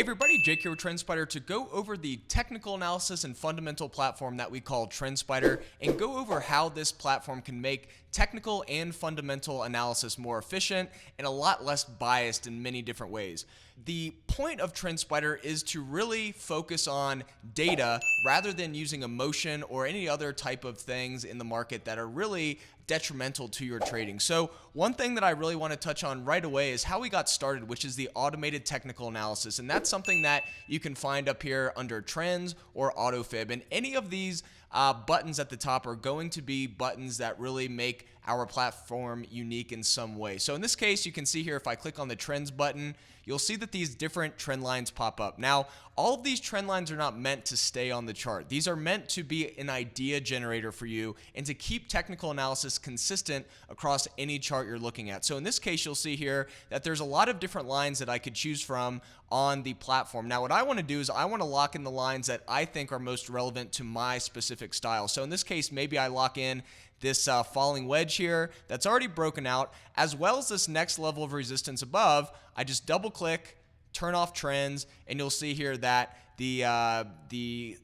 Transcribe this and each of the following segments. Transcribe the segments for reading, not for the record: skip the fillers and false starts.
everybody, Jake here with TrendSpider to go over the technical analysis and fundamental platform that we call TrendSpider and go over how this platform can make technical and fundamental analysis more efficient and a lot less biased in many different ways. The point of TrendSpider is to really focus on data rather than using emotion or any other type of things in the market that are really detrimental to your trading. So one thing that I really want to touch on right away is how we got started, which is the automated technical analysis. And that's something that you can find up here under trends or autofib. And any of these buttons at the top are going to be buttons that really make our platform unique in some way. So in this case, you can see here, if I click on the trends button, you'll see that these different trend lines pop up. Now, all of these trend lines are not meant to stay on the chart. These are meant to be an idea generator for you and to keep technical analysis consistent across any chart you're looking at. So in this case, you'll see here that there's a lot of different lines that I could choose from on the platform. Now, what I want to do is I want to lock in the lines that I think are most relevant to my specific style. So in this case, maybe I lock in this falling wedge here that's already broken out, as well as this next level of resistance above. I just double click, turn off trends, and you'll see here that the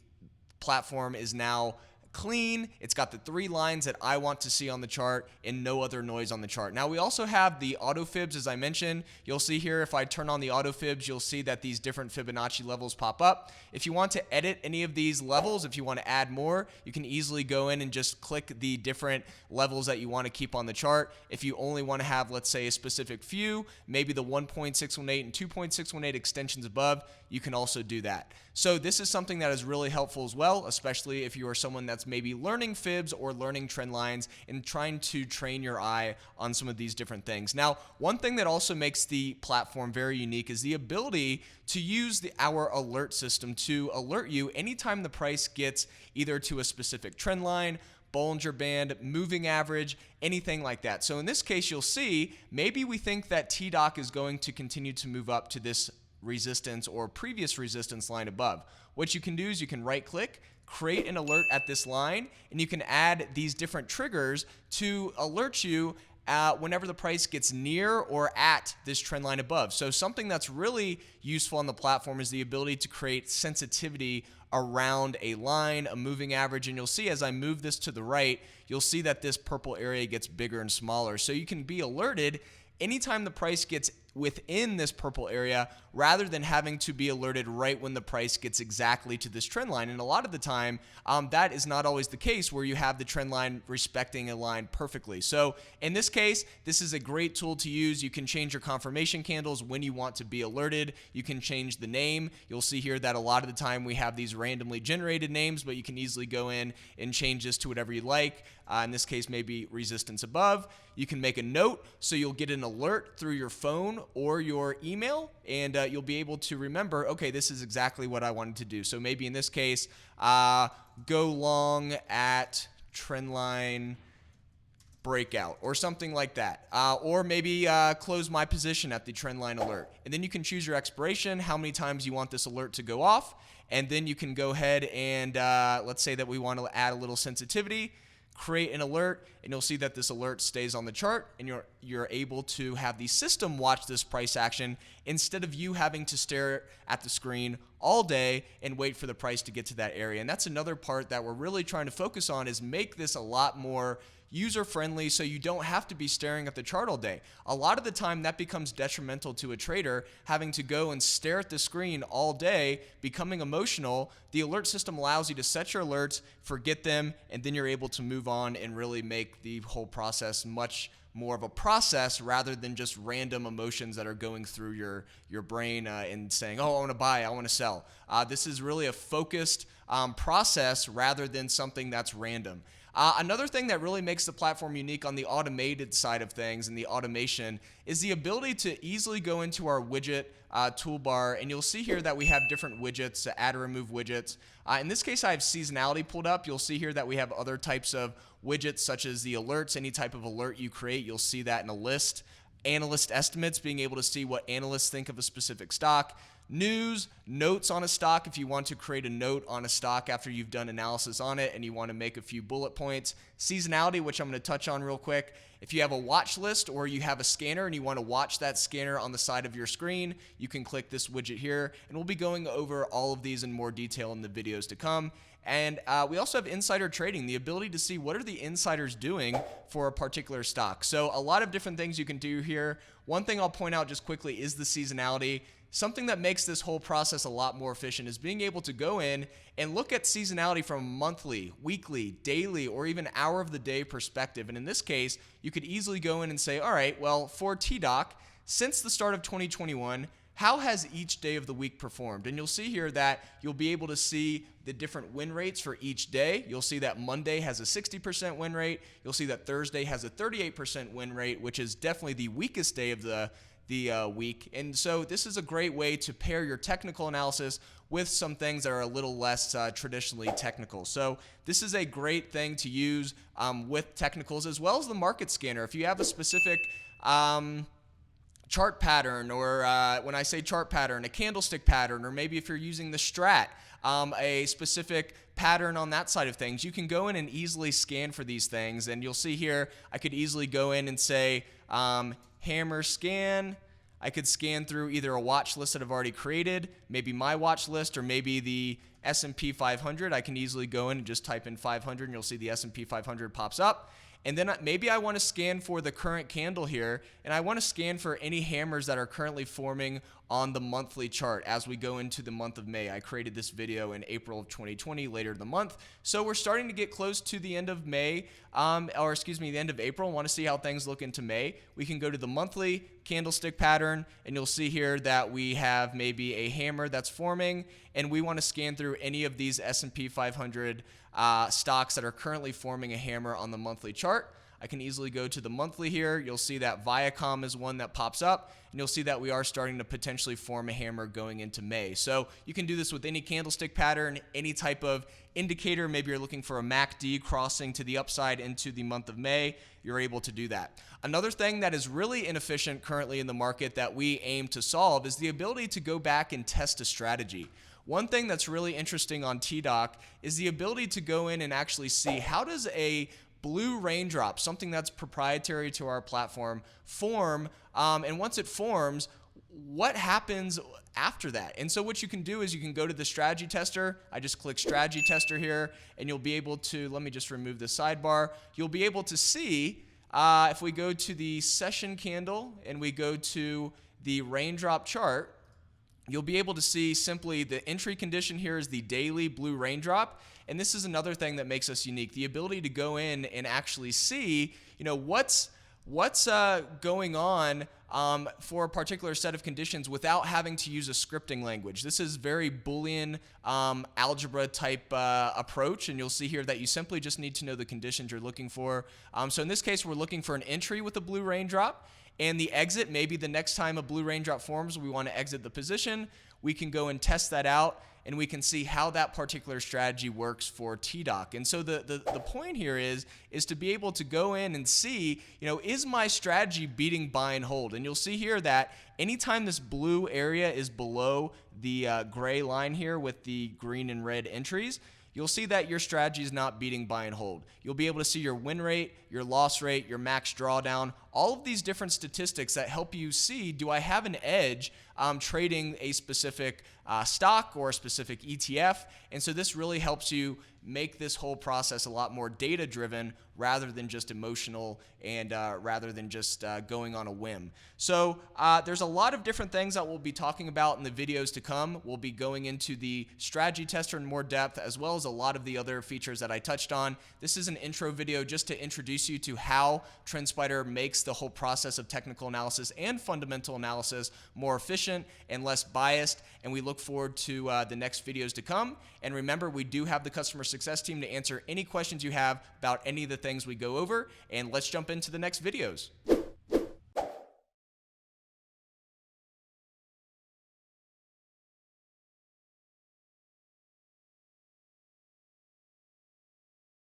platform is now clean. It's got the three lines that I want to see on the chart and no other noise on the chart. Now we also have the auto fibs, as I mentioned. You'll see here, if I turn on the auto fibs, you'll see that these different Fibonacci levels pop up. If you want to edit any of these levels, if you want to add more, you can easily go in and just click the different levels that you want to keep on the chart. If you only want to have, let's say, a specific few, maybe the 1.618 and 2.618 extensions above, you can also do that. So this is something that is really helpful as well, especially if you are someone that's maybe learning fibs or learning trend lines and trying to train your eye on some of these different things. Now, one thing that also makes the platform very unique is the ability to use our alert system to alert you anytime the price gets either to a specific trend line, Bollinger Band, moving average, anything like that. So in this case, you'll see maybe we think that TDOC is going to continue to move up to this resistance or previous resistance line above. What you can do is you can right click, create an alert at this line, and you can add these different triggers to alert you whenever the price gets near or at this trend line above. So something that's really useful on the platform is the ability to create sensitivity around a line, a moving average, and you'll see as I move this to the right, you'll see that this purple area gets bigger and smaller. So you can be alerted anytime the price gets within this purple area rather than having to be alerted right when the price gets exactly to this trend line. And a lot of the time, that is not always the case where you have the trend line respecting a line perfectly. So in this case, this is a great tool to use. You can change your confirmation candles when you want to be alerted. You can change the name. You'll see here that a lot of the time we have these randomly generated names, but you can easily go in and change this to whatever you like. In this case, maybe resistance above. You can make a note so you'll get an alert through your phone or your email, and you'll be able to remember, okay, this is exactly what I wanted to do. So maybe in this case, go long at trendline breakout or something like that, or maybe close my position at the trendline alert. And then you can choose your expiration, how many times you want this alert to go off, and then you can go ahead and let's say that we want to add a little sensitivity, create an alert, and you'll see that this alert stays on the chart, and you're able to have the system watch this price action instead of you having to stare at the screen all day and wait for the price to get to that area. And that's another part that we're really trying to focus on, is make this a lot more user-friendly so you don't have to be staring at the chart all day. A lot of the time that becomes detrimental to a trader, having to go and stare at the screen all day, becoming emotional. The alert system allows you to set your alerts, forget them, and then you're able to move on and really make the whole process much more of a process rather than just random emotions that are going through your brain and saying, oh, I want to buy, I want to sell. This is really a focused process rather than something that's random. Another thing that really makes the platform unique on the automated side of things and the automation is the ability to easily go into our widget toolbar, and you'll see here that we have different widgets, add or remove widgets. In this case, I have seasonality pulled up. You'll see here that we have other types of widgets such as the alerts. Any type of alert you create, you'll see that in a list. Analyst estimates, being able to see what analysts think of a specific stock. news, notes on a stock if you want to create a note on a stock after you've done analysis on it and you want to make a few bullet points, seasonality, which I'm going to touch on real quick. If you have a watch list or you have a scanner and you want to watch that scanner on the side of your screen, you can click this widget here, and we'll be going over all of these in more detail in the videos to come. And we also have insider trading, the ability to see what are the insiders doing for a particular stock. So a lot of different things you can do here. One thing I'll point out just quickly is the seasonality. Something that makes this whole process a lot more efficient is being able to go in and look at seasonality from a monthly, weekly, daily, or even hour of the day perspective. And in this case, you could easily go in and say, all right, well, for TDOC, since the start of 2021, how has each day of the week performed? And you'll see here that you'll be able to see the different win rates for each day. You'll see that Monday has a 60% win rate. You'll see that Thursday has a 38% win rate, which is definitely the weakest day of the week. And so this is a great way to pair your technical analysis with some things that are a little less traditionally technical. So this is a great thing to use with technicals as well as the market scanner. If you have a specific chart pattern, or when I say chart pattern, a candlestick pattern, or maybe if you're using the strat, a specific pattern on that side of things, you can go in and easily scan for these things. And you'll see here, I could easily go in and say hammer scan. I could scan through either a watch list that I've already created, maybe my watch list, or maybe the S&P 500. I can easily go in and just type in 500 and you'll see the S&P 500 pops up. And then maybe I want to scan for the current candle here, and I want to scan for any hammers that are currently forming on the monthly chart as we go into the month of May. I created this video in April of 2020, later in the month. So we're starting to get close to the end of May, the end of April. I want to see how things look into May. We can go to the monthly candlestick pattern, and you'll see here that we have maybe a hammer that's forming, and we want to scan through any of these S&P 500 stocks that are currently forming a hammer on the monthly chart. I can easily go to the monthly here. You'll see that Viacom is one that pops up, and you'll see that we are starting to potentially form a hammer going into May. So you can do this with any candlestick pattern, any type of indicator. Maybe you're looking for a MACD crossing to the upside into the month of May. You're able to do that. Another thing that is really inefficient currently in the market that we aim to solve is the ability to go back and test a strategy. One thing that's really interesting on TDOC is the ability to go in and actually see how does a blue raindrop, something that's proprietary to our platform, form, and once it forms, what happens after that? And so what you can do is you can go to the strategy tester. I just click strategy tester here, and you'll be able to, let me just remove the sidebar. You'll be able to see, if we go to the session candle and we go to the raindrop chart, you'll be able to see simply the entry condition here is the daily blue raindrop. And this is another thing that makes us unique, the ability to go in and actually see, what's going on for a particular set of conditions without having to use a scripting language. This is very Boolean algebra type approach, and you'll see here that you simply just need to know the conditions you're looking for. So in this case, we're looking for an entry with a blue raindrop, and the exit, maybe the next time a blue raindrop forms, we want to exit the position. We can go and test that out, and we can see how that particular strategy works for TDOC. And so the point here is to be able to go in and see, is my strategy beating buy and hold? And you'll see here that anytime this blue area is below the gray line here with the green and red entries, you'll see that your strategy is not beating buy and hold. You'll be able to see your win rate, your loss rate, your max drawdown, all of these different statistics that help you see, do I have an edge trading a specific stock or a specific ETF? And so this really helps you make this whole process a lot more data-driven rather than just emotional and rather than just going on a whim. So there's a lot of different things that we'll be talking about in the videos to come. We'll be going into the strategy tester in more depth, as well as a lot of the other features that I touched on. This is an intro video just to introduce you to how TrendSpider makes the whole process of technical analysis and fundamental analysis more efficient and less biased, and we look forward to the next videos to come. And remember, we do have the customer success team to answer any questions you have about any of the things we go over, and let's jump into the next videos.